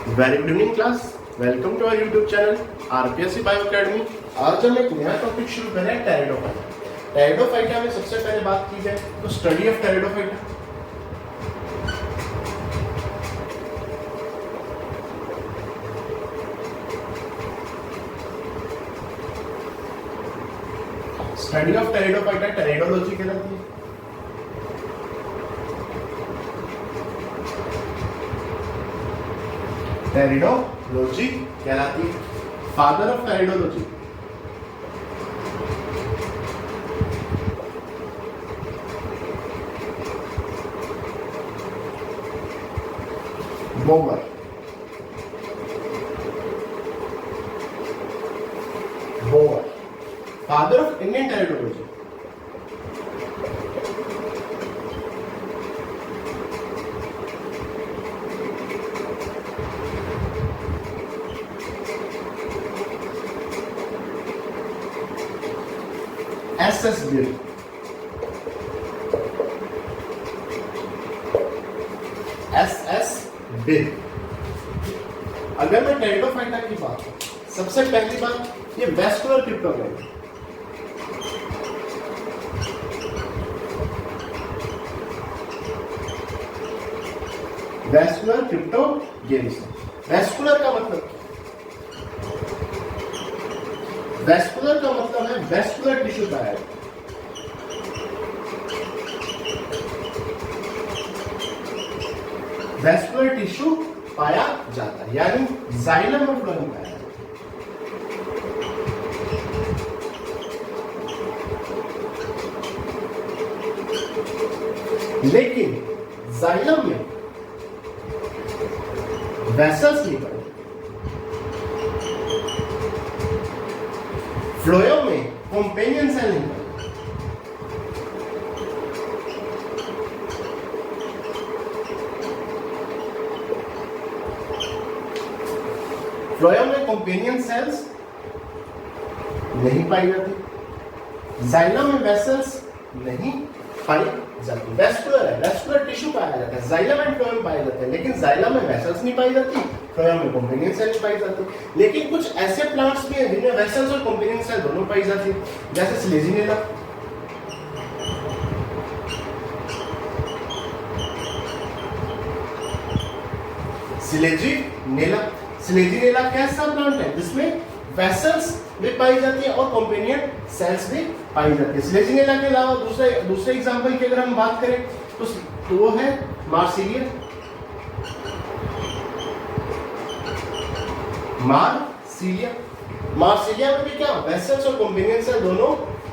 Very good evening class, welcome to our YouTube channel RPSC bio academy. आज हम एक नया टॉपिक शुरू कर रहे हैं, टेरिडोफाइटा। टेरिडोफाइटा में सबसे पहले बात की जाए तो study of pteridophyta. Study of pteridophyta pteridology कहलाती है। टेरिडोलॉजी कहलाती है। Father of pteridology बोवर। बोवर father of Indian pteridology S bill. S bill. अगर मैं टेरिडोफाइटा की बात करूं, सबसे पहली बात ये vascular cryptogram. Vascular cryptogams. Vascular का मतलब है वेस्कुलर टिश्यू पाया। वेस्कुलर टिश्यू पाया जाता है, यानी जाइलम और फ्लोएम पाया जाता है। लेकिन जाइलम में वेसल्स नहीं पाए, फ्लोएम में कंपेनियन सेल नहीं पाए। फ्लोएम में कंपेनियन सेल्स नहीं पाई जाती, जाइलम में वेसल्स नहीं पाई जाती। वेस्कुलर है, वेस्कुलर टिश्यू पाया जाता है, जाइलम एंड फ्लोएम पाए जाते हैं, लेकिन जाइलम में वेसल्स नहीं पाई जाती, फ्लोएम में कंपेनियन सेल पाई जाती। लेकिन कुछ ऐसे प्लांट्स भी हैं जिनमें वेसल्स और कंपेनियन सेल दोनों पाई जाती है, जैसे स्लेजिनेला। स्लेजिनेला कैसा प्लांट है जिसमें वेसल्स भी पाई जाती है और कंपेनियन सेल्स भी पाई जाती है। स्लेजिनेला के अलावा दूसरे एग्जांपल की अगर हम बात करें तो वो है मार्सिलिया। मार्सिलिया में भी क्या वेसल्स और कंपेनियन सेल दोनों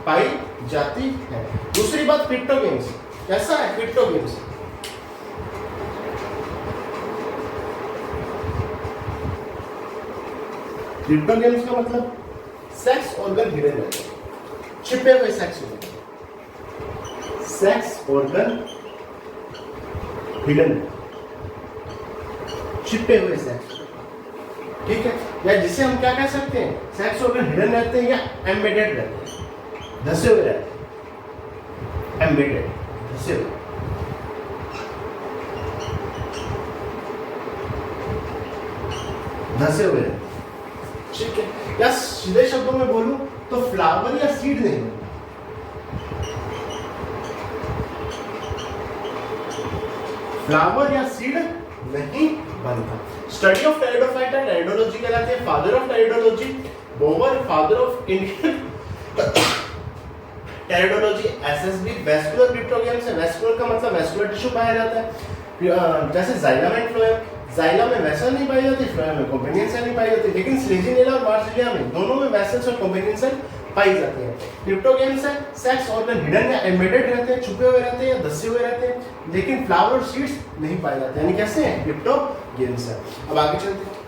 पाई जाती है। दूसरी बात क्रिप्टोगेम्स। कैसा है क्रिप्टोगेम्स? क्रिप्टोगेम्स का मतलब सेक्स ऑर्गन हिडन रहते हैं, छिपे हुए sex organ. Sex organ hidden, छिपे हुए सेक्स, ठीक है। या जिसे हम क्या कह सकते हैं, सेक्स ऑर्गन हिडन रहते हैं या एम्बेडेड रहते हैं, धसे हुए रहते हैं। एम्बेडेड, धसे हुए। धसे हुए, ठीक है। या सीधे शब्दों में बोलूं तो फ्लावर या सीड नहीं बनता। फ्लावर या सीड नहीं बनता। स्टडी ऑफ टेरिडोफाइटा टेरिडोलॉजी कहलाती है। Father of pteridology बोवर। Father of Indian pteridology SSB. Vascular cryptogams है। वेस्कुलर का मतलब वेस्कुलर टिश्यू पाया जाता है, जैसे जाइलम एंड फ्लोएम। जाइलम में वेसल नहीं पाई जाती, फ्लोएम में कंपेनियन सेल नहीं पाई जाती, लेकिन स्लेजिनेला और मार्सिलिया में दोनों में वेसल्स और कंपेनियन सेल पाई जाती है। क्रिप्टोगेम्स है, सेक्स ऑर्गन हिडन या एम्बेडेड रहते हैं, छुपे हुए रहते हैं या धसे हुए रहते हैं, लेकिन फ्लावर सीड्स नहीं पाए जाते, यानी कैसे हैं क्रिप्टोगेम्स है। अब आगे चलते हैं।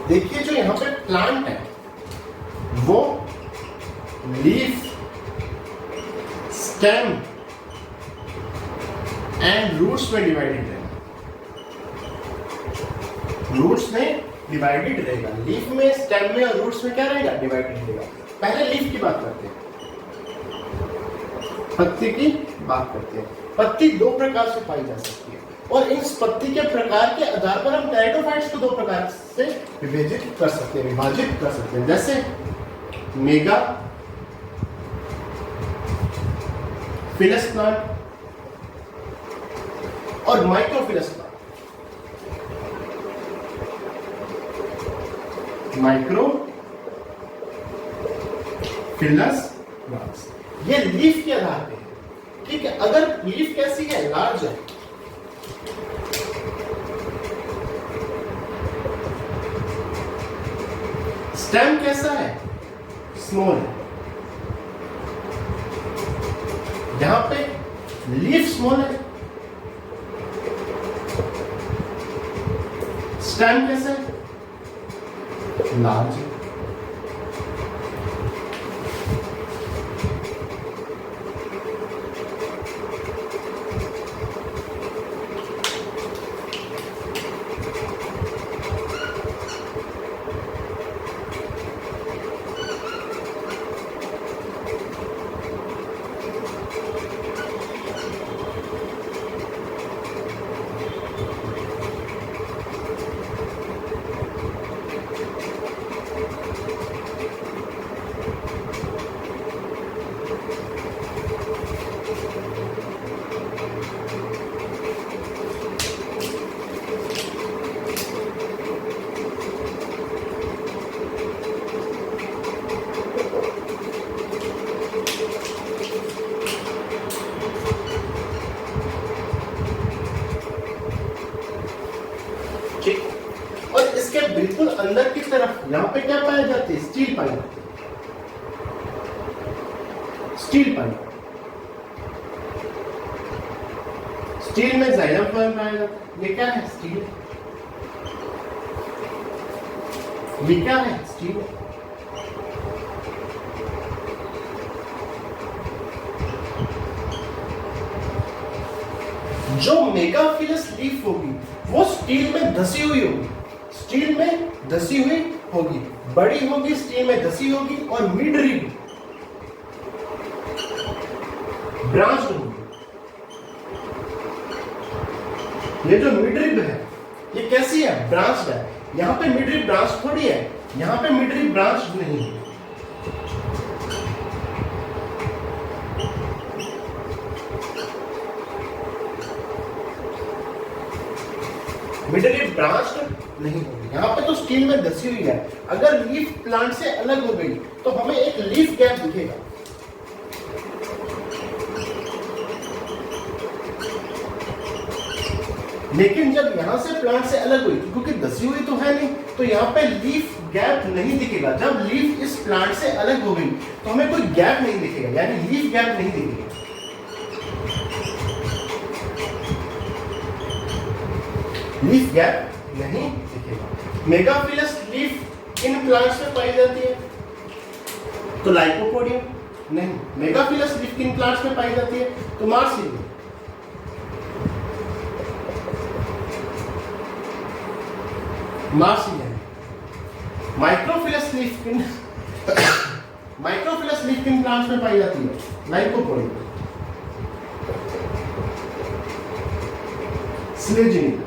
देखिए जो यहाँ पे प्लांट है वो लीफ, स्टेम एंड रूट्स में डिवाइडेड रहेगा। रूट्स में डिवाइडेड रहेगा, लीफ में, स्टेम में और रूट्स में क्या रहेगा? डिवाइडेड रहेगा। पहले लीफ की बात करते हैं, पत्ती की बात करते हैं। पत्ती दो प्रकार से पाई जा सकती है और इस पत्ती के प्रकार के आधार पर हम टेरिडोफाइट्स को दो प्रकार से विभाजित कर सकते हैं, जैसे मेगा फिलस प्लांट और माइक्रोफिलस प्लांट। माइक्रोफिलस प्लांट्स ये लीफ के आधार पे है, ठीक है। अगर लीफ कैसी है? लार्ज है, स्टेम कैसा है? स्मॉल है। यहां पे लीफ स्मॉल है, स्टेम कैसा है? लार्ज है। और इसके बिल्कुल अंदर की तरफ यहां पे क्या पाया जाती है? स्टील पाई जाती है। स्टील में जाइलम फ्लोएम पाया जाता है। ये क्या है? स्टील। ये क्या है? स्टील। जो मेगाफिलस लीफ होगी वो स्टील में धसी हुई होगी, बड़ी होगी, स्टील में धसी होगी और मिड रिब ब्रांच होगी। ये जो मिड रिब है ये कैसी है? ब्रांच्ड है। यहां पे मिड रिब ब्रांच थोड़ी है, यहां पे मिड रिब ब्रांच नहीं है। मिड रिब ब्रांच्ड नहीं होगी, यहाँ पे तो स्टील में धसी हुई है। अगर लीफ प्लांट से अलग हो गई तो हमें एक लीफ गैप दिखेगा। लेकिन जब यहां से प्लांट से अलग हुई, क्योंकि धसी हुई तो है नहीं, तो यहाँ पे लीफ गैप नहीं दिखेगा। जब लीफ इस प्लांट से अलग हो गई तो हमें कोई गैप नहीं दिखेगा, यानी लीफ गैप नहीं दिखेगा। लीफ गैप नहीं दिखेगा। मेगाफिलस लीफ इन प्लांट्स में पाई जाती है तो लाइकोपोडियम नहीं। मेगाफिलस लीफ किन प्लांट्स में पाई जाती है? तो मार्सिलियम। माइक्रोफिलस लीफ किन प्लांट्स में पाई जाती है? लाइकोपोडियम। स्लेजिनिका।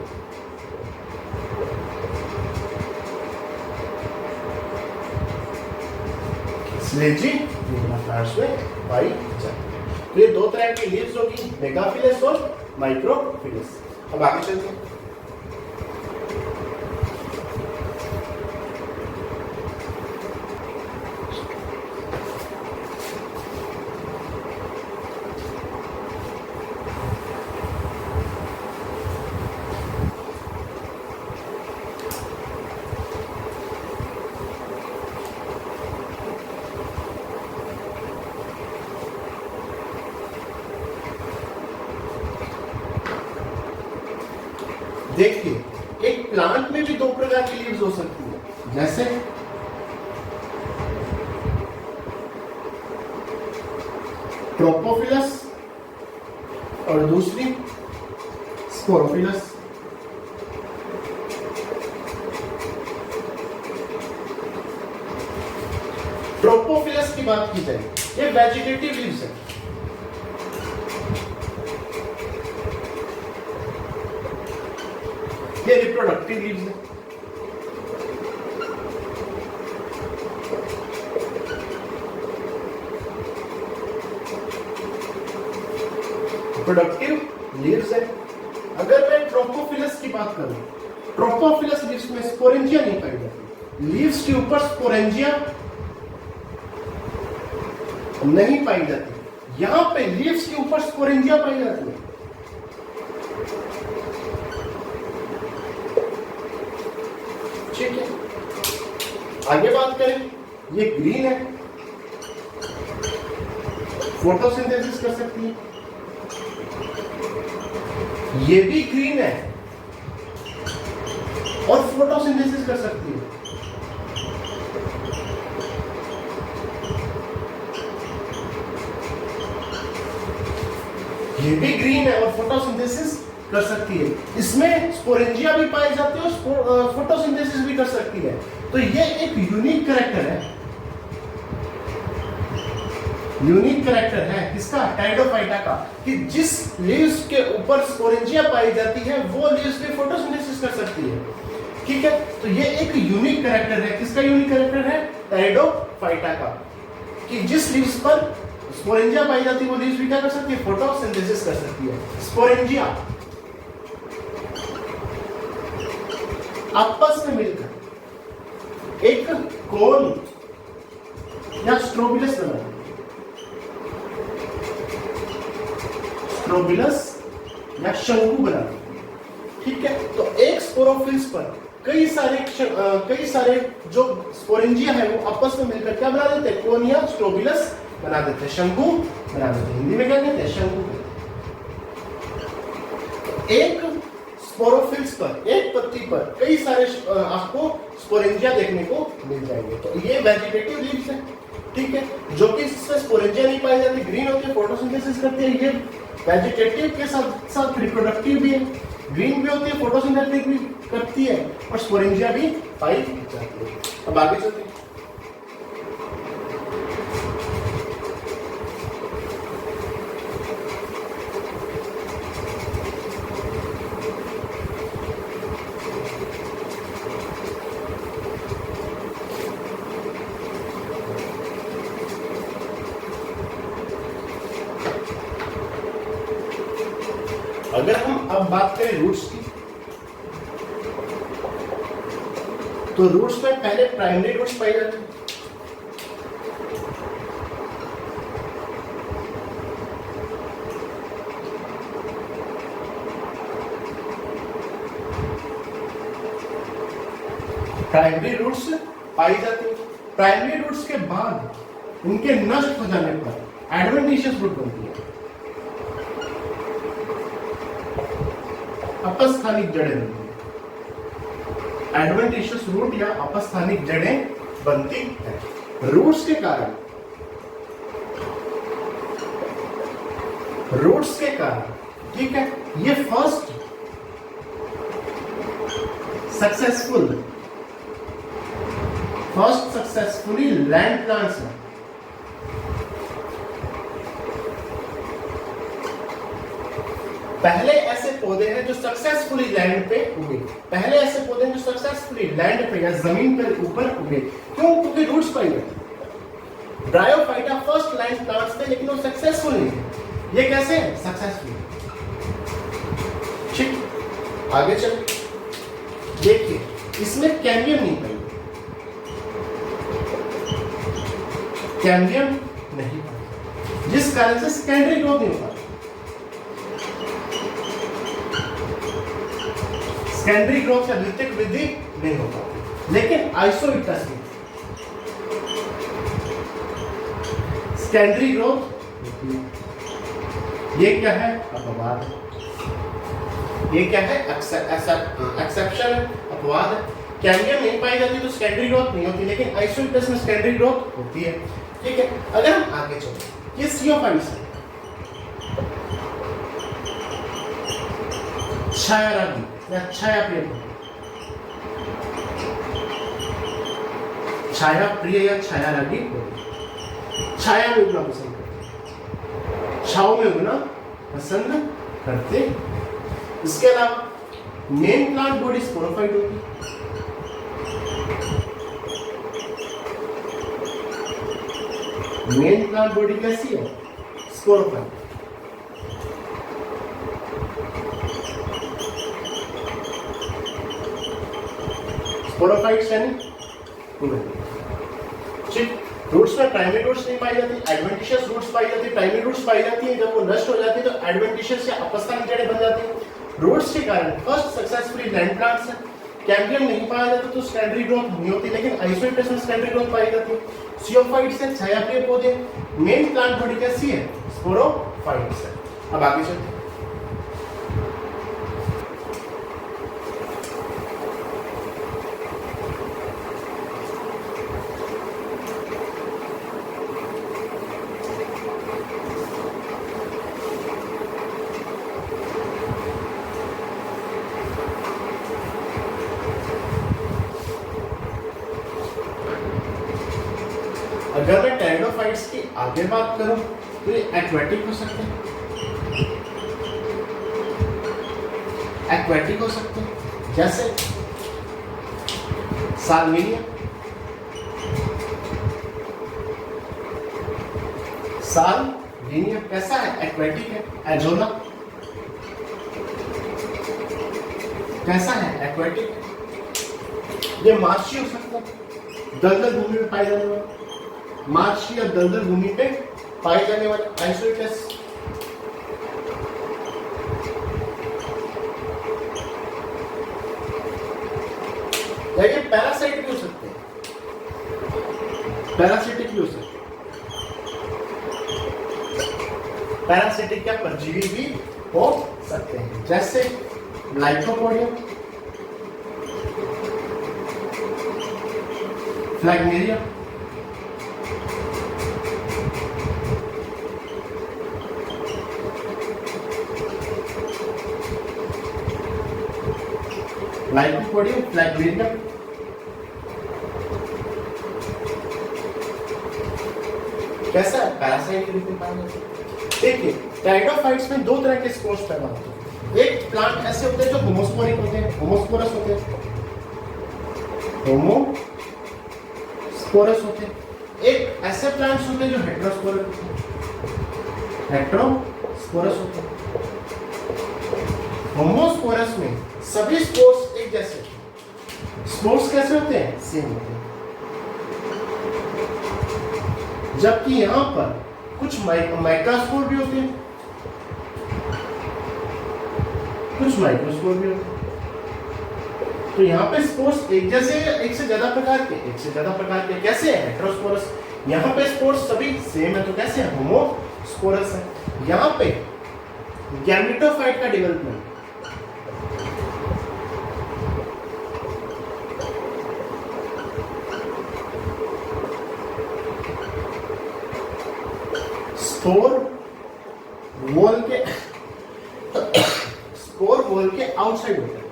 स्लेजी प्लांट्स में पाई जाती है। तो ये दो तरह की लीव्स होगी, मेगाफिलस और माइक्रोफिलस। अब आगे चलते हैं। देखिए, एक प्लांट में भी दो प्रकार की लीव्स हो सकती है, जैसे ट्रोपोफिलस और दूसरी स्पोरोफिलस। ट्रोपोफिलस की बात की जाए, ये वेजिटेटिव लीव्स है। ये रिप्रोडक्टिव लीव्स है। प्रोडक्टिव लीव्स है। अगर मैं ट्रोपोफिलस की बात करूं, ट्रोपोफिलस लीव्स में स्पोरेंजिया नहीं पाई जाती। लीव्स के ऊपर स्पोरेंजिया नहीं पाई जाती। यहां पे लीव्स के ऊपर स्पोरेंजिया पाई जाती है। ठीक है, आगे बात करें, ये ग्रीन है, फोटोसिंथेसिस कर सकती है। ये भी ग्रीन है और फोटोसिंथेसिस कर सकती है। ये भी ग्रीन है और फोटोसिंथेसिस कर सकती है। इसमें स्पोरेंजिया भी पाई जाती है और फोटोसिंथेसिस भी कर सकती है। तो ये एक यूनिक कैरेक्टर है। यूनिक कैरेक्टर है किसका? टाइडोफाइटा का, कि जिस लीव्स के ऊपर स्पोरेंजिया पाई जाती है वो लीव्स भी फोटोसिंथेसिस कर सकती है। ठीक है, तो ये एक यूनिक कैरेक्टर है। किसका यूनिक कैरेक्टर है? टाइडोफाइटा का, कि जिस लीव्स पर स्पोरेंजिया पाई जाती है वो लीव्स भी क्या कर सकती है? फोटोसिंथेसिस कर सकती है। स्पोरेंजिया आपस में मिलकर एक कोन या स्ट्रोबिलस बनाते हैं। स्ट्रोबिलस या शंकु बनाते हैं। ठीक है, तो एक स्पोरोफिल्स पर कई सारे जो स्पोरेंजिया है वो आपस में मिलकर क्या बना देते हैं? कोन या स्ट्रोबिलस बना देते हैं, शंकु बना देते हैं। हिंदी में क्या कहते हैं? शंकु। एक स्पोरोफिल्स पर, एक पत्ती पर कई सारे आपको स्पोरेंजिया देखने को मिल जाएंगे। तो ये वेजिटेटिव लीव्स है। ठीक है, जो कि इसमें स्पोरेंजिया नहीं पाई जाती, ग्रीन होती है, फोटोसिंथेसिस करती है। ये वेजिटेटिव के साथ साथ रिप्रोडक्टिव भी है। ग्रीन भी होती है, फोटोसिंथेसिस भी करती है और स्पोरेंजिया भी पाई जाती है। अब आगे चलते हैं। अगर हम अब बात करें रूट्स की, तो रूट्स में पहले प्राइमरी रूट्स पाई जाती है। प्राइमरी रूट्स पाई जाती है। प्राइमरी रूट्स के बाद उनके नष्ट हो जाने पर एडवेंटिशियस रूट बनती है। अपस्थानिक जड़ें बनती है। एडवेंटिशियस रूट या अपस्थानिक जड़ें बनती है। रूट्स के कारण ठीक है, ये फर्स्ट सक्सेसफुली लैंड प्लांट्स है। पहले ऐसे पौधे हैं जो सक्सेसफुली लैंड पे उगे। पहले ऐसे पौधे हैं जो सक्सेसफुली लैंड पे या जमीन पर ऊपर उगे। क्यों? क्योंकि रूट्स पाई जाती। ब्रायोफाइटा फर्स्ट लैंड प्लांट्स थे, लेकिन वो सक्सेसफुल नहीं थे। ये कैसे है? सक्सेसफुल। ठीक, आगे चल देखिए, इसमें कैम्बियम नहीं पाई। कैम्बियम नहीं पाई, जिस कारण से सेकेंडरी ग्रोथ नहीं होता। सेकेंडरी ग्रोथ या द्वितीयक वृद्धि नहीं हो पाती। लेकिन आइसोइक्टस में सेकेंडरी ग्रोथ, ये क्या है? अपवाद है। ये क्या है? एक्सेप्शन है, अपवाद है। कैम्बियम नहीं पाई जाती तो सेकेंडरी ग्रोथ नहीं होती, लेकिन आइसोइक्टस में सेकेंडरी ग्रोथ होती है। ठीक है, अगर हम आगे चलें, ये सियोफाइट्स है। छायारागी या छाया प्रिय, छाया प्रिय या छायारागी, छाया में उगना पसंद करते, छाव में उगना पसंद करते। इसके अलावा मेन प्लांट बॉडी स्पोरोफाइट होगी, मेन प्लांट बॉडी कैसी है, स्पोरोफाइट। स्पोरोफाइट्स यानी ठीक। रूट्स में प्राइमरी रूट्स नहीं पाई जाती, एडवेंटिशियस रूट्स पाई जाती, प्राइमरी रूट्स पाई जाती है। जब वो नष्ट हो जाती है तो एडवेंटिशियस या अपस्ता की जड़ें बन जाती हैं। रूट्स के कारण फर्स्ट सक्सेसफुली लैंड प्लांट्स है। कैम्बियम नहीं पाया जाता तो सेकेंडरी ग्रोथ नहीं होती, लेकिन आइसोइट्स में सेकेंडरी ग्रोथ पाई जाती है। सियोफाइट्स है, छायाप्रिय पौधे। मेन प्लांट बॉडी कैसी है, स्पोरोफाइट्स है। अब आगे चलते हैं। अगर मैं टेरिडोफाइट्स की आगे बात करूं तो ये एक्वेटिक हो सकते हैं, एक्वेटिक हो सकते हैं, जैसे साल्विनिया। साल्विनिया कैसा है, एक्वेटिक है। एजोला कैसा है, एक्वेटिक। ये मार्शी हो सकता है, दलदल भूमि में पाए जाने वाला, मार्शी या दलदल भूमि पे पाए जाने वाले आइसोइट्स। ये पैरासाइट भी हो सकते हैं, पैरासिटिक भी हो सकते हैं, पैरासिटिक या परजीवी भी हो सकते हैं, जैसे लाइकोपोडियम, फ्लैगनेरिया, लाइकोपोडियम, फ्लैगनेरिया। कैसा है, पैरासाइट के रूप में पाया जाता है। देखिए टेरिडोफाइट्स में दो तरह के स्पोर्स पैदा होते हैं। एक प्लांट ऐसे होते हैं जो होमोस्पोरिक होते हैं, होमोस्पोरस होते हैं, होमोस्पोरस होते हैं। एक ऐसे प्लांट्स होते हैं जो हेटेरोस्पोरिक होते हैं, हेटेरोस्पोरस होते हैं। होमोस्पोरस में सभी स्पोर्स एक जैसे, स्पोर्स कैसे होते हैं, सेम होते हैं। जबकि यहां पर कुछ माइक्रोस्पोर भी होते हैं, कुछ माइक्रोस्पोर भी होते हैं। तो यहाँ पे स्पोर्स एक जैसे, एक से ज्यादा प्रकार के, एक से ज्यादा प्रकार के। कैसे है, हेटेरोस्पोरस। यहाँ पे स्पोर्स सभी सेम है, तो कैसे है, होमोस्पोरस है। यहाँ पे गैमेटोफाइट का डेवलपमेंट, स्पोर वॉल के स्पोर वॉल के आउटसाइड होता है,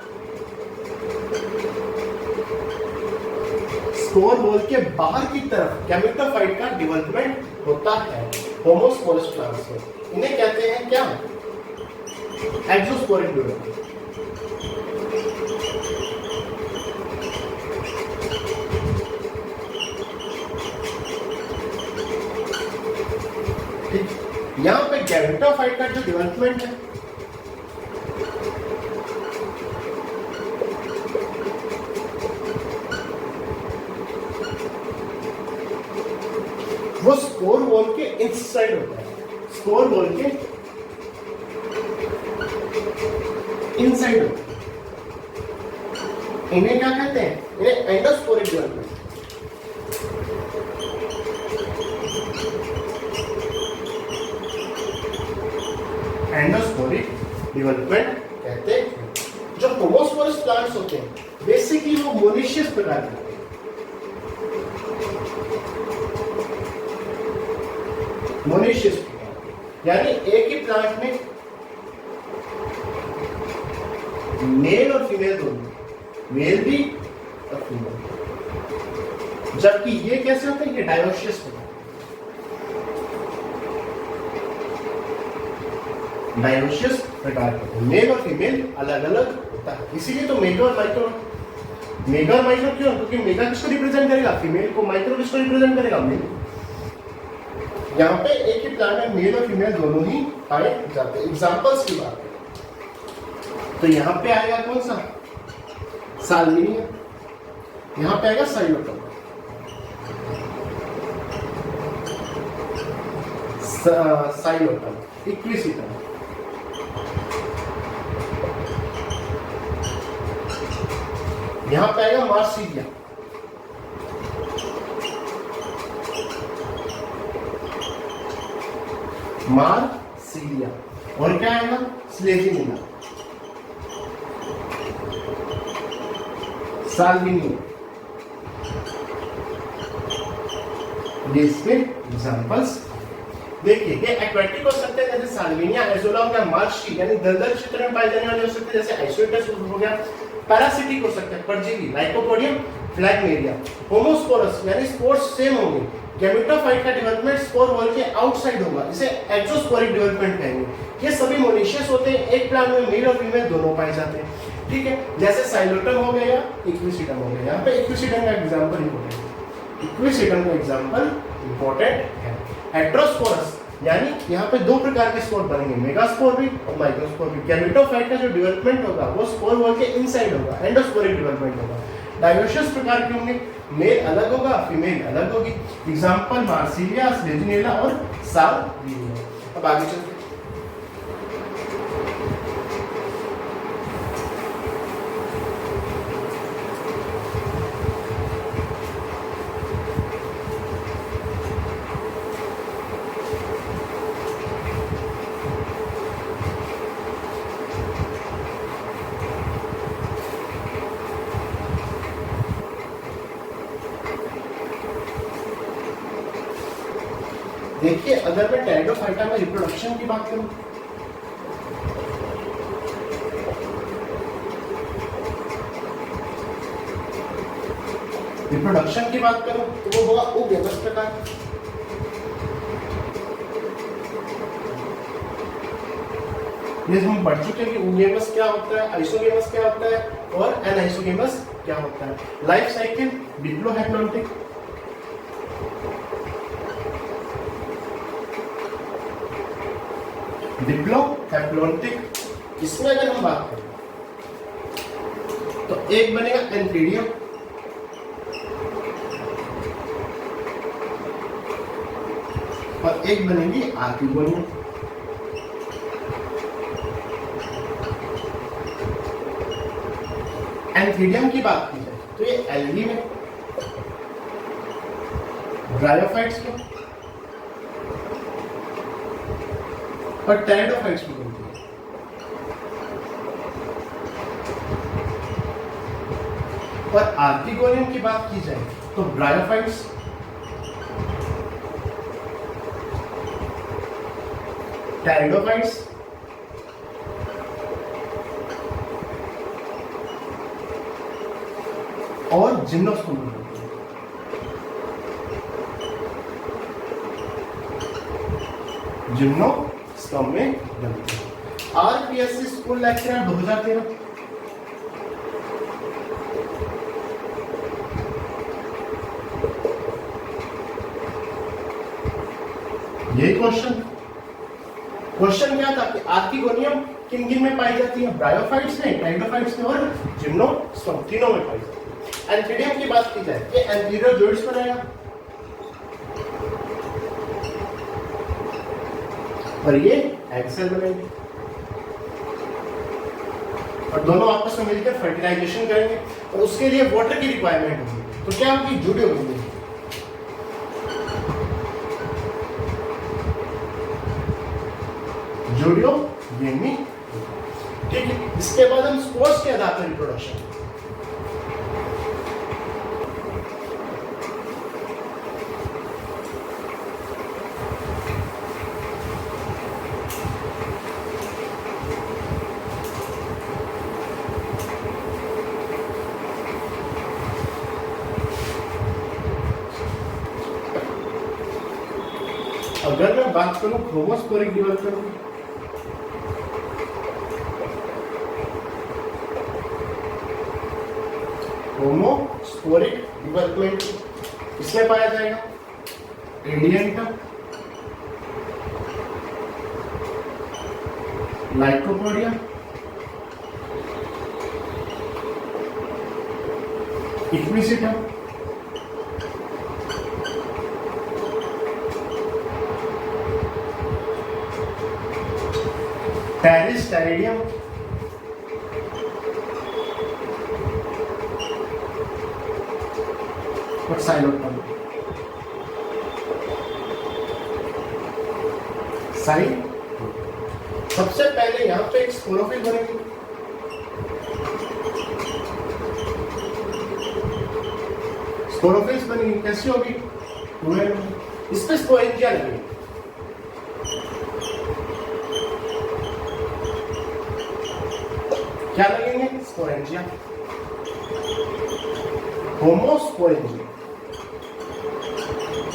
स्पोर वॉल के बाहर की तरफ गैमेटोफाइट का डेवलपमेंट होता है होमोस्पोरस प्लांट्स में। इन्हें कहते हैं क्या, एक्सोस्पोरिक डेवलपमेंट। यहां पे गैमेटोफाइट का जो डेवलपमेंट है वो स्पोर वॉल के इनसाइड होता है, स्पोर वॉल के इनसाइड होता है। इन्हें क्या कहते हैं, इन्हें एंडोस्पोरिक डेवलपमेंट। एंडोस्पोरिक डेवलपमेंट कहते हैं। जो होमोस्पोरस प्लांट्स होते हैं बेसिकली वो मोनेशियस प्रकार के होते हैं, मोनेशियस प्रकार, यानी एक ही प्लांट में मेल और फीमेल दोनों, मेल भी और फीमेल। जबकि ये कैसे होता है, ये डायोशियस होता है, डायोशियस प्रकार के मेल और फीमेल अलग अलग होता है। इसीलिए तो मेगा और माइक्रो, मेगा और माइक्रो क्यों, क्योंकि मेगा किसको रिप्रेजेंट करेगा, फीमेल को, माइक्रो किसको रिप्रेजेंट करेगा, मेल। यहाँ पे एक ही प्लांट में मेल और फीमेल दोनों ही पाए जाते हैं। एग्जांपल्स की बात करें तो यहाँ पे आएगा कौन सा, साल्विनिया, यहाँ पे आएगा साइलोटम, साइलोटम, इक्विसिटम, यहाँ पे आएगा मार्सिलिया, मार्सिलिया, और क्या आएगा, स्लेजिनिया, साल्विनिया। ये इसके एग्जांपल्स देखिए। ये एक्वेटिक हो सकते हैं जैसे साल्विनिया, एजोला हो गया, मार्शी यानी दलदल क्षेत्र में पाए जाने वाले हो सकते हैं जैसे आइसोइटस हो गया, पैरासिटिक हो सकता है, परजीवी, लाइकोपोडियम, फ्लैगमेरिया, होमोस्पोरस यानी स्पोर्स सेम होंगे, गैमेटोफाइट का डेवलपमेंट स्पोर वॉल के आउटसाइड होगा, इसे एक्सोस्पोरिक डेवलपमेंट कहेंगे। ये सभी मोनेशियस होते हैं, एक प्लांट में मेल और फीमेल दोनों पाए जाते हैं, ठीक है। जैसे साइलोटम हो गया, इक्विसिटम हो गया। यहाँ पे इक्विसिटम का एग्जांपल इंपॉर्टेंट है, इक्विसिटम का एग्जांपल इंपॉर्टेंट है। हेट्रोस्पोरस यानी यहाँ पे दो प्रकार के स्पोर बनेंगे, मेगास्पोर भी और माइक्रोस्पोर भी। गैमेटोफाइट का जो डेवलपमेंट होगा वो स्पोर वॉल के इनसाइड होगा, एंडोस्पोरिक डेवलपमेंट होगा। डायोशियस प्रकार के होंगे, मेल अलग होगा, फीमेल अलग होगी। एग्जांपल मार्सिलिया, स्लेजिनेला और साल्विनिया। अब आगे चलते हैं। देखिए अगर मैं टेरिडोफाइटा में रिप्रोडक्शन की बात करूं, रिप्रोडक्शन की बात करूं तो वो होगा उगेमस प्रकार। ये हम पढ़ चुके हैं कि उगेमस क्या होता है, आइसोगेमस क्या होता है और एनाइसोगेमस क्या होता है। लाइफ साइकिल डिप्लोहैप्लॉन्टिक, डिप्लोहैप्लॉन्टिक, इसमें अगर हम बात करें तो एक बनेगा एंथीडियम, और एक बनेगी आर्किगोनियम। एंथीडियम की बात की जाए तो ये एल्गी में, ब्रायोफाइट्स में और टेरिडोफाइट्स में बनती है। और आर्किगोनियम की बात की जाए तो ब्रायोफाइट्स, टेरिडोफाइट्स और जिम्नोस्पर्म में बनती है। जिम्नोस्पर्म में बनती है। RPSC school lecturer 2013। ये क्वेश्चन क्या था कि आर्किगोनियम किन किन में पाई जाती है, ब्रायोफाइट्स में, टेरिडोफाइट्स में और जिम्नोस्पर्म, तीनों में पाई जाती है। एंथीडियम की बात की जाए ये एंटीरियर जोइट्स पर आएगा और ये एक्सेल बनेंगे और दोनों आपस में मिलकर फर्टिलाइजेशन करेंगे और उसके लिए वाटर की रिक्वायरमेंट होगी। तो क्या होगी, जुड़े होंगे, जोडियो गेमी, ठीक है। इसके बाद हम स्पोर्स के आधार पर रिप्रोडक्शन, अगर मैं बात करूं होमोस्पोरिक डेवलपमेंट, होमोस्पोरिक डेवलपमेंट इसमें पाया जाएगा एडियंट, लाइकोपोडियम, इक्विसिटम, टेरिस्टेरिडियम, और साइलोटम। साइन सबसे पहले यहां पे एक स्पोरोफिल बनेगी, स्पोरोफिल्स बनेगी, कैसी होगी? इस पे स्पोरेंजिया लगेगी। क्या लगेंगे? स्पोरेंजिया, होमोस्पोरेंजिया।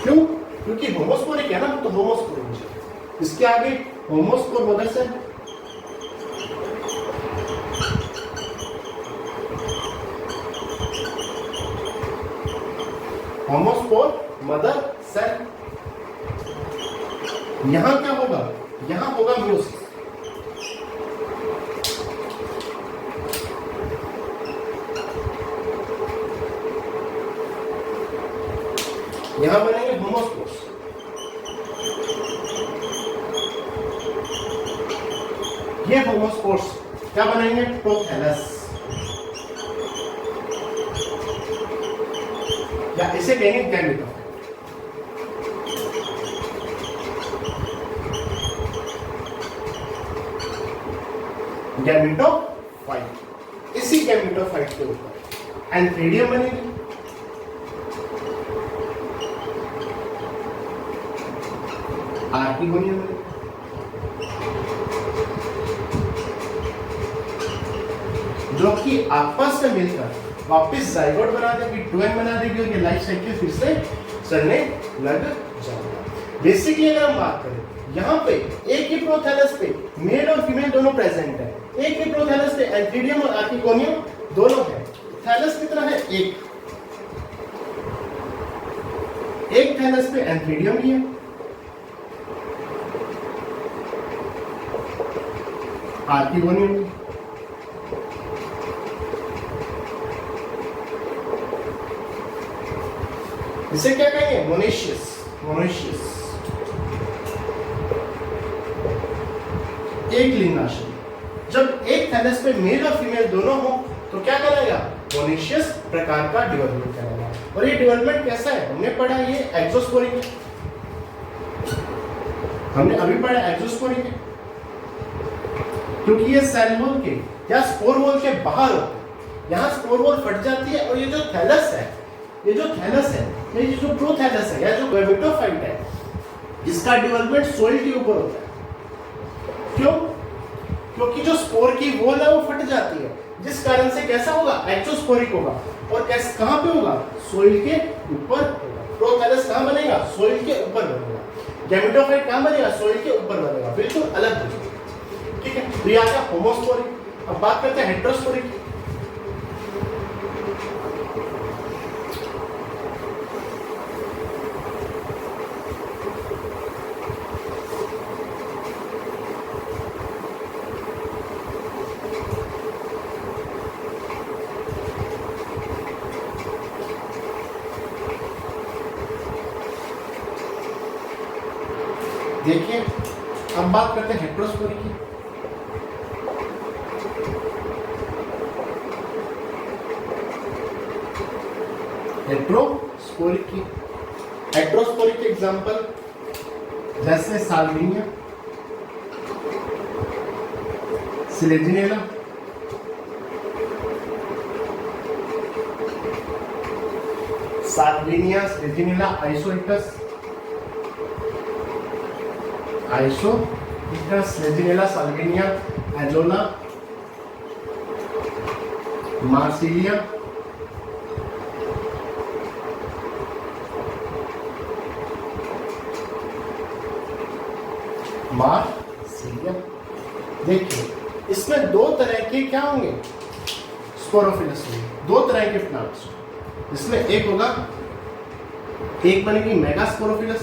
क्यों? क्योंकि होमोस्पोरिक है ना, तो होमोस्पोरेंजिया। इसके आगे होमोस्पोर मदर सेल, होमोस्पोर मदर सेल। यहां क्या होगा? यहां होगा म्यूसिस। यहां बनेंगे होमोस्पोर्स। ये होमोस्पोर्स क्या बनेंगे? प्रोथैलस, या इसे कहेंगे गैमेटोफाइट। गैमेटोफाइट, इसी गैमेटोफाइट के ऊपर एंथ्रेडियम बनेगी, आर्किगोनियम बनेगी, जो कि आपस में मिलकर वापस जाइगोट बना देगी, 2n बना देगी, और ये लाइफ साइकिल फिर से चलने लग जाएगा। बेसिकली अगर हम बात करें, यहाँ पे एक ही प्रोथैलस पे मेल और फीमेल दोनों प्रेजेंट है, एक ही प्रोथैलस पे एंथ्रीडियम और आर्किगोनियम दोनों है। थैलस कितना है? एक थैलस पे एंथ्रीडियम भी है, आर्किगोनियम भी। इसे क्या कहेंगे? Monoecious, monoecious. एक लिंगाशय। जब एक थैलस पे मेल और फीमेल दोनों हो तो क्या कहलाएगा? मोनेशियस प्रकार का डेवलपमेंट कहलाएगा। और ये डेवलपमेंट कैसा है? हमने पढ़ा ये एक्सोस्पोरिक है, हमने अभी पढ़ा एक्सोस्पोरिक है, क्योंकि ये सेल वॉल के या स्पोर वॉल के बाहर होता है। यहाँ स्पोर वॉल फट जाती है, और ये जो थैलस है, ये जो प्रोथैलस है या जो गैमेटोफाइट है, इसका डेवलपमेंट सॉइल के ऊपर होता है। क्यों? क्योंकि जो स्पोर की वॉल है वो फट जाती है, जिस कारण से कैसा होगा? एक्सोस्पोरिक होगा। और कैसे, कहां पे होगा? सॉइल के ऊपर होगा। प्रोथैलस कहां बनेगा? सॉइल के ऊपर बनेगा। गैमेटोफाइट कहां बनेगा? सॉइल के ऊपर बनेगा, बिल्कुल अलग बनेगा। ठीक है, तो ये आ गया होमोस्पोरिक। अब बात करते हैं हेटेरोस्पोरिक की। देखिए, अब बात करते हैं हेटेरोस्पोरिक की। हेटेरोस्पोरिक की, हेटेरोस्पोरिक के एग्जांपल जैसे Salvinia, Selaginella, Salvinia, Selaginella, Isoetes, Selaginella, Salvinia, Azolla, Marsilea, Marsilium. देखिए इसमें दो तरह के क्या होंगे, स्पोरोफिलस होंगे, दो तरह के प्लांट्स। इसमें एक होगा, एक बनेगी मेगा स्पोरोफिलस,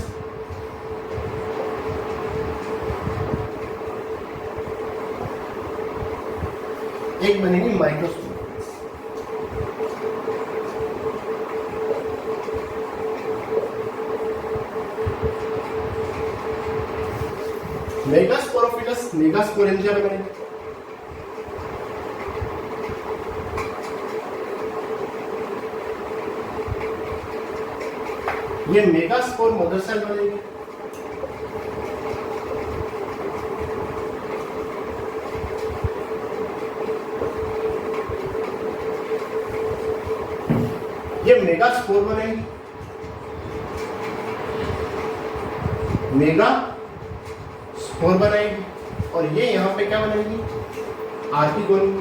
एक बनेगी माइक्रोस्पोरोफिलस। मेगास्पोरोफिलस मेगास्पोरेंजिया में बनेगी, ये मेगास्पोर मदर सेल बनेगी, ये मेगास्पोर बनेगी, मेगा स्पोर बनाएगी, और ये यहां पे क्या बनेगी, आर्किगोनी।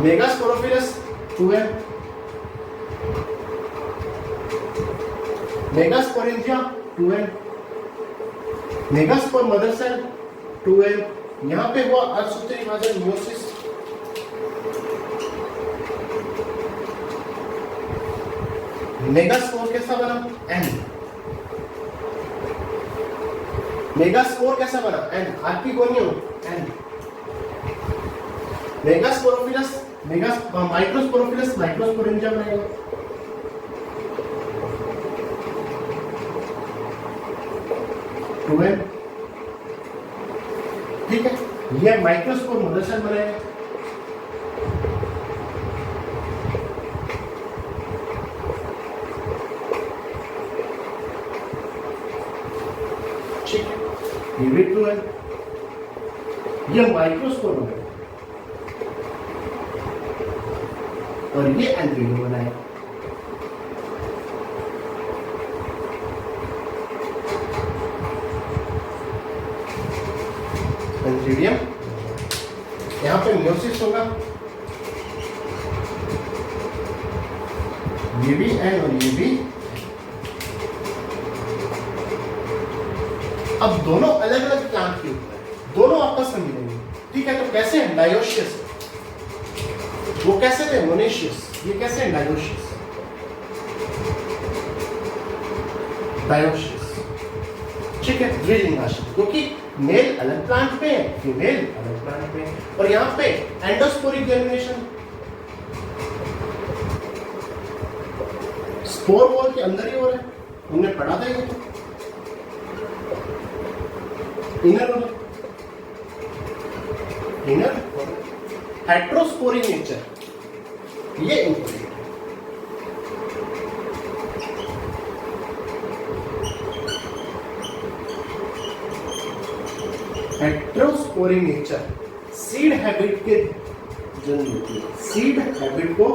मेगास्पोरोफिलस 2n, megasporangia 2n, megaspore mother cell 2n। यहां पे हुआ अर्धसूत्री विभाजन, मियोसिस। मेगास्पोर कैसा बना, n। मेगास्पोर कैसा बना, n। Archegonium n। मेगास्पोरोफिलस माइक्रोस्पोरोफिलस माइक्रोस्पोरेंजिया बनेगा। ठीक है, यह माइक्रोस्पोर मदर सेल बनेगा। ठीक है, ये भी 2n, यह माइक्रोस्पोर बनेगा, और ये एंड्रियो बनाएगा। एंड्रिडियम, यहां पे मियोसिस होगा, ये भी एन और ये भी। अब दोनों अलग अलग प्लांट के ऊपर, दोनों आपस में मिलेंगे। ठीक है, तो कैसे हैं, डायोशियस, वो कैसे थे, मोनेशियस, ये कैसे हैं, डायोशियस। डायोशियस, ठीक है, द्विलिंगाश्म, क्योंकि मेल अलग प्लांट पे है, फीमेल अलग प्लांट पे है। और यहाँ पे एंडोस्पोरिक जर्मिनेशन, स्पोर वॉल के अंदर ही हो रहा है, हमने पढ़ा था ये, इनर इनर हेट्रोस्पोरिक नेचर, ये इंपॉर्टेंट है। हेट्रोस्पोरिक नेचर सीड हैबिट के जन्म देती है, सीड हैबिट को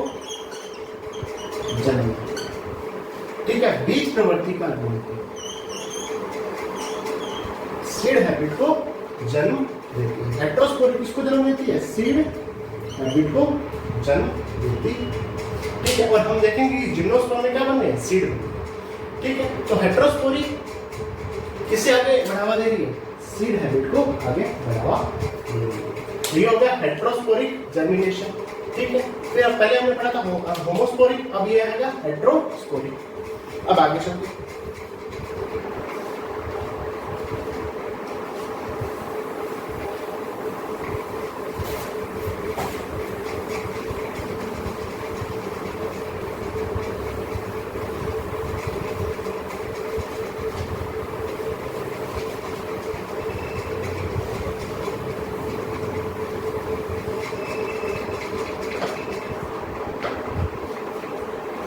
जन्म देती है। ठीक है, बीज प्रवृत्ति का जन्म देती है, सीड हैबिट को जन्म देती है। हेट्रोस्पोरिक किसको जन्म देती है, सीड हैबिट को जन्म देती है। ठीक है, और हम देखेंगे कि जिम्नोस्पर्म में क्या बन रहे हैं, सीड। ठीक है, तो हेट्रोस्पोरिक किसे आगे बढ़ावा दे रही है, सीड हैबिट को आगे बढ़ावा दे रही है। ये हो गया हेट्रोस्पोरिक जर्मिनेशन। ठीक है, फिर अब पहले हमने पढ़ा था होमोस्पोरिक, अब ये आएगा हेट्रोस्पोरिक। अब आगे चलते हैं,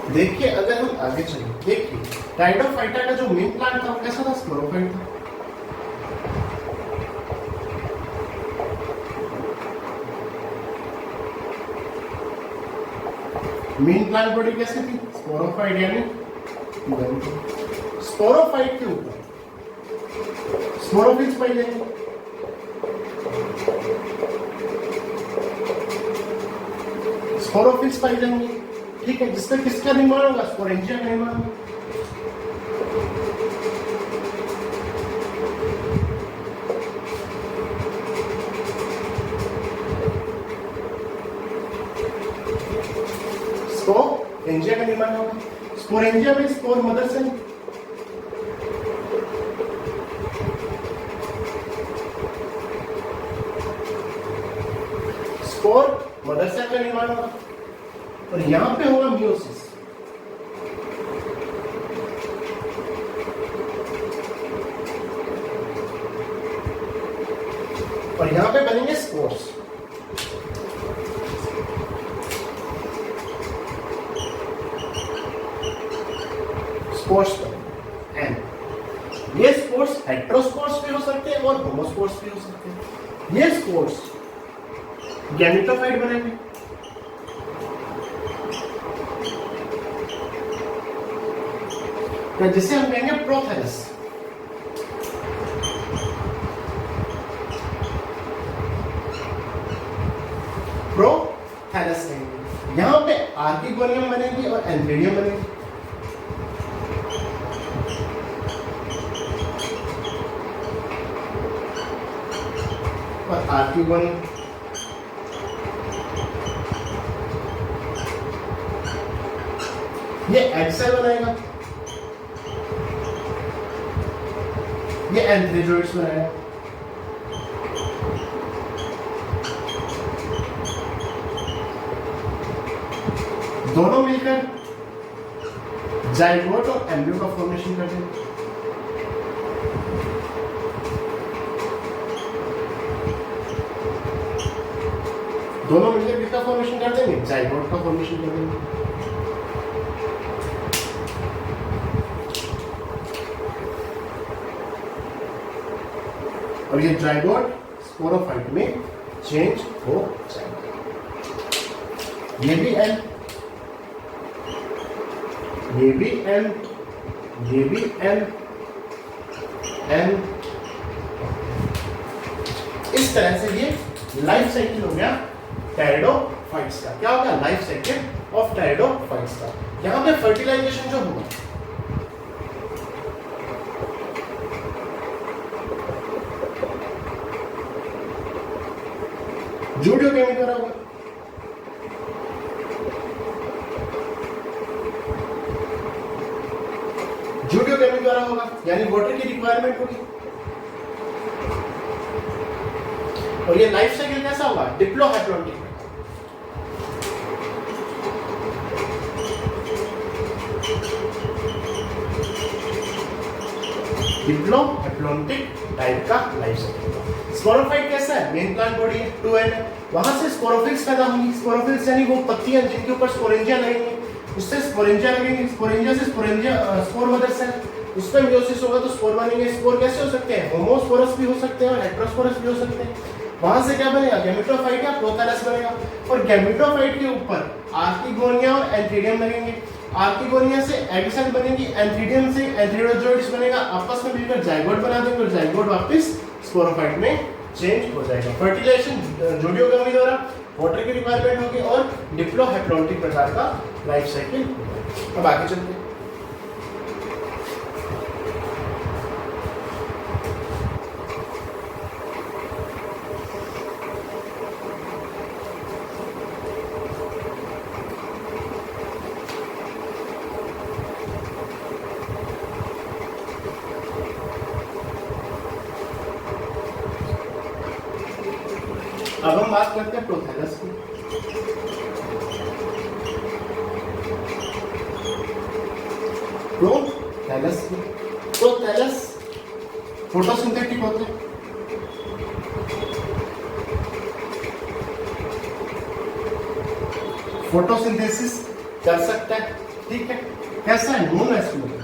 देखिए अगर हम आगे चले, देखिए टाइडोफाइटा का जो मेन प्लांट था वो कैसा था, स्पोरोफाइट था। मेन प्लांट बॉडी कैसी थी, स्पोरोफाइट, यानी स्पोरोफाइट के ऊपर स्पोरोफिल्स पाई जाएंगे। स्पोरोफिल्स पाई जाएंगी। ठीक है, जिसमें किसका निर्माण होगा, स्पोरेंजिया का निर्माण होगा। स्पोरेंजिया का निर्माण होगा। स्पोरेंजिया में spore mother cell, spore mother cell का निर्माण होगा और यहां पे होगा मियोसिस। और यहां पे बनेंगे स्पोर्स। स्पोर्स एंड ये स्पोर्स हेटेरोस्पोर्स भी हो सकते हैं और होमोस्पोर्स भी हो सकते हैं। ये स्पोर्स गैमेटोफाइट बनेंगे, तो जिसे हम कहेंगे प्रोथैलस। प्रोथैलस कहेंगे। यहां पे आर्किगोनियम बनेगी और एंथ्रेडियम बनेगी। और आर्किगोनियम, ये एग सेल बनाएगा, ये एंथ्रेजोइड्स बनाएगा। दोनों मिलकर जाइगोट और एम्ब्रियो का फॉर्मेशन करते हैं। दोनों मिलकर किसका फॉर्मेशन कर देंगे? जाइगोट का फॉर्मेशन कर देंगे। और ये जाइगोट स्पोरोफाइट में चेंज हो जाएगा। ये भी एन, ये भी एन, ये भी एन, एन। इस तरह से ये लाइफ साइकिल हो गया टेरिडोफाइट्स का। क्या होगा? लाइफ साइकिल ऑफ टेरिडोफाइट्स का। यहां पे फर्टिलाइजेशन जो हुआ, जूडियोकेमी द्वारा हुआ। जूडियोकेमी द्वारा होगा, यानी वाटर की रिक्वायरमेंट होगी। और ये लाइफ साइकिल कैसा होगा? डिप्लोहैप्लॉन्टिक। डिप्लोहैप्लॉन्टिक टाइप का लाइफ साइकिल। स्पोरोफाइट कैसा है? मेन प्लांट बॉडी है, 2N है। वहां से स्पोरोफिल्स पैदा होंगी। स्पोरोफिल्स यानी वो पत्तियां जिनके ऊपर स्पोरेंजिया लगेंगे, उससे स्पोरेंजिया लगेंगे। स्पोरेंजिया से स्पोर मदर सेल, उसमें मियोसिस होगा तो स्पोर बनेंगे। स्पोर कैसे हो सकते हैं? होमोस्पोरस भी हो सकते हैं और हेटेरोस्पोरस भी हो सकते हैं। वहां से क्या बनेगा? गैमेटोफाइट या प्रोथैलस बनेगा। और गैमेटोफाइट के ऊपर आर्किगोनिया और एंथ्रीडियम लगेंगे। आर्किगोनिया से एग सेल बनेगी, एंथ्रीडियम से एंथ्रीडोजोइड्स बनेगा। आपस में मिलकर जाइगोट बना देंगे और जाइगोट वापस स्पोरोफाइट में चेंज हो जाएगा। फर्टिलाइजेशन जूडियोकेमी द्वारा, वाटर की रिक्वायरमेंट होगी और डिप्लोहैप्लॉन्टिक प्रकार का लाइफ साइकिल होगा। अब आगे चलते हैं। अब हम बात करते हैं प्रोथैलस की। प्रोथैलस की। प्रोथैलस फोटोसिंथेटिक होते हैं। फोटोसिंथेसिस कर सकता है, ठीक है। कैसा है? Non vascular.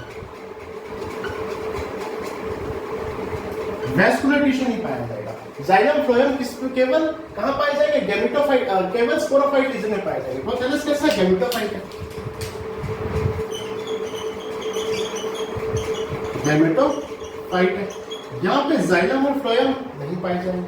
वेस्कुलर टिश्यू नहीं पाया जाएगा। जाइलम फ्लोएम केवल कहां पाए जाएंगे? गैमेटोफाइट, केवल स्पोरोफाइट रीजन में पाए जाएंगे। प्रोथैलस कैसा है? गैमेटोफाइट है। गैमेटोफाइट है। यहां पे जाइलम और फ्लोएम नहीं पाए जाएंगे।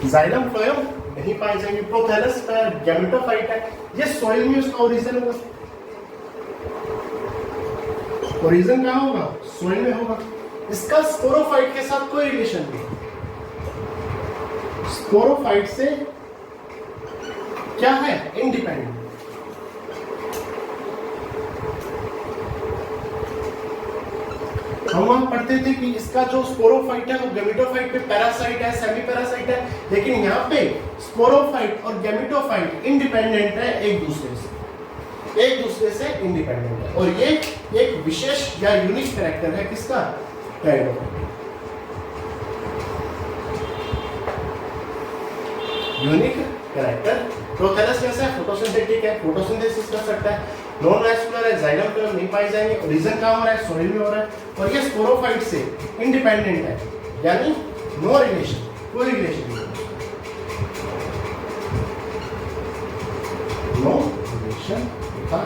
जाइलम फ्लोएम नहीं पाए जाएंगे। प्रोथैलस का गैमेटोफाइट है। ये सॉइल में उसका ओरिजिन होगा। ओरिजिन कहां होगा? सॉइल में होगा। इसका स्पोरोफाइट के साथ कोई रिलेशन नहीं। स्पोरोफाइट से क्या है? इंडिपेंडेंट। हम वहां पढ़ते थे कि इसका जो स्पोरोफाइट है वो गैमेटोफाइट पे पैरासाइट है, सेमी पैरासाइट है, लेकिन यहाँ पे स्पोरोफाइट और गैमेटोफाइट इंडिपेंडेंट है एक दूसरे से इंडिपेंडेंट है। और ये एक विशेष या यूनिक कैरेक्टर है किसका? टेरिडोफाइट। Unique character. प्रोथैलस कैसा है? फोटोसिंथेटिक है, फोटोसिंथेसिस कर सकता है, नॉन वैस्कुलर है, जाइलम फ्लोएम नहीं पाए जाएंगे, रीजन कहाँ हो रहा है? सॉइल में हो रहा है, और ये स्पोरोफाइट से इंडिपेंडेंट है, यानी नो रिलेशन, कोई रिलेशन नहीं, नो रिलेशन था।